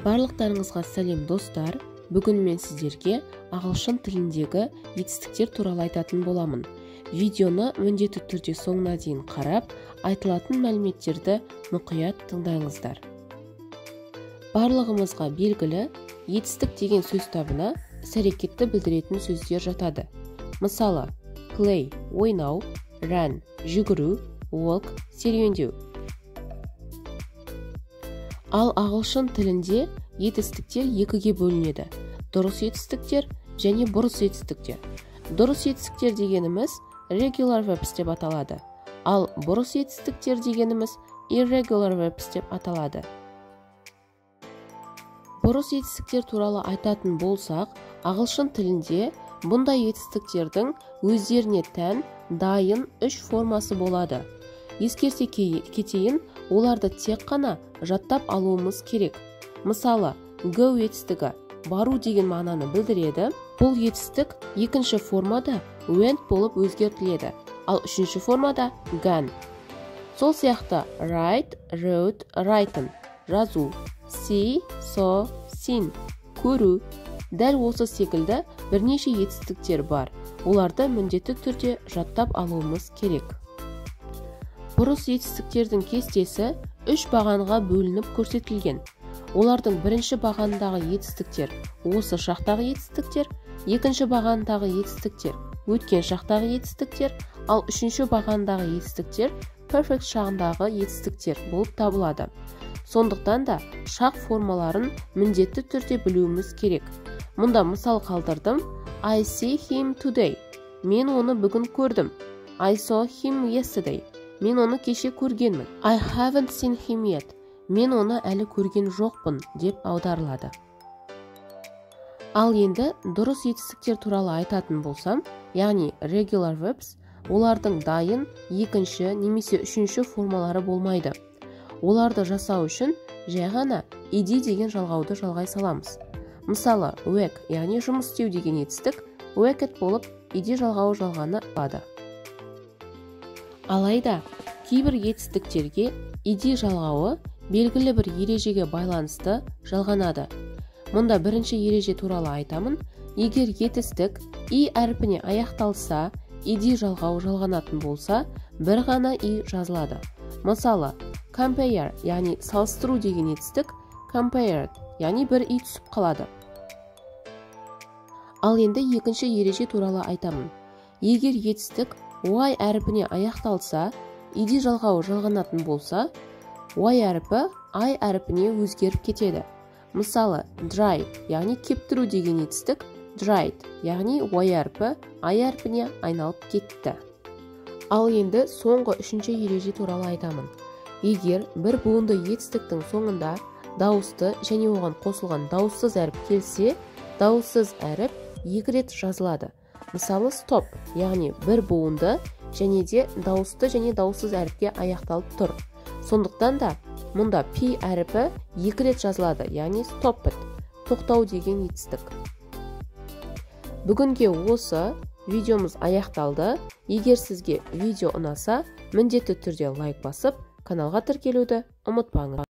Барлықтарыңызға сәлем достар. Бүгін мен сіздерге ағылшын тіліндегі етістіктер туралы айтатын боламын. Видеоны міндетті түрде соңына дейін қарап, айтылатын мәліметтерді мұқият тыңдаңыздар. Барлығымызға белгілі, етістік деген сөз табына іс-әрекетті білдіретін сөздер жатады. Мысалы, play ойнау, run жүгіру, walk серуендеу. Ал ағылшын тілінде етістіктер екіге бөлінеді. Дұрыс етістіктер және бұрыс етістіктер. Дұрыс етістіктер дегеніміз regular verbs деп аталады. Ал бұрыс етістіктер дегеніміз irregular verbs деп аталады. Бұрыс етістіктер туралы айтатын болсақ, ағылшын тілінде бұндай етістіктердің өздеріне тән дайын үш формасы болады. Ескерте кетейін, оларды тек қана жаттап алуымыз керек. Мысалы, go етістігі бару деген мағынаны білдіреді. Бұл етістік екінші формада went болып өзгертіледі, ал үшінші формада gone. Сол сияқты write, wrote, written жазу, see, saw, seen көру. Дәл осы секілді бірнеше етістіктер бар. Оларды міндетті түрде жаттап алуымыз керек. Бұрыс етістіктердің кестесі үш бағанға бөлініп көрсетілген. Олардың бірінші бағандағы етістіктер осы шақтағы етістіктер, екінші бағандағы етістіктер өткен шақтағы етістіктер, ал үшінші бағандағы етістіктер perfect шағындағы етістіктер болып табылады. Сондықтан да шақ формаларын міндетті түрде білуіміз керек. Мұнда мысал қалдырдым. I see him today. Мен оны бүгін көрдім. I saw him yesterday. Мен оны кеше көргенмін. I haven't seen him yet. Мен оны әлі көрген жоқпын деп аударылады. Ал енді дұрыс етістіктер туралы айтатын болсам, яғни regular verbs, олардың дайын екінші немесе үшінші формалары болмайды. Оларды жасау үшін жай ғана ed деген жалғауды жалғай саламыз. Мысалы, work, яғни жұмыс істеу деген етістік worked болып ed жалғауы жалғаны алады. Алайда, кейбір етістіктерге ed жалғауы белгілі бір ережеге байланысты жалғанады. Мұнда бірінші ереже туралы айтамын. Егер етістік и әрпіне аяқталса, ed жалғауы жалғанатын болса, бір ғана и жазылады. Мысалы, compare, яғни салыстыру деген етістік compared, яғни бір и түсіп қалады. Ал енді екінші ереже туралы айтамын. Егер етістік y әрпіне аяқталса, ed жалғауы жалғанатын болса, y әрпі I әрпіне өзгеріп кетеді. Мысалы, dry, яғни кептіру деген етістік dried, яғни y әрпі I әрпіне айналып кетті. Ал енді соңғы үшінші ереже туралы айтамын. Егер бір буынды етістіктің соңында дауысты және оған қосылған дауыссыз әріп келсе, дауыссыз әріп екі рет жазылады. Мысалы, stop, яғни бір буынды және де дауысты және дауыссыз әріпке аяқталып тұр. Сондықтан да мұнда p әріпі екі рет жазылады, яғни stopped, тоқтау деген етістік. Бүгінге осы видеомыз аяқталды. Егер сізге видео ұнаса, міндетті түрде лайк басып, каналға тіркелуді ұмытпаңыз.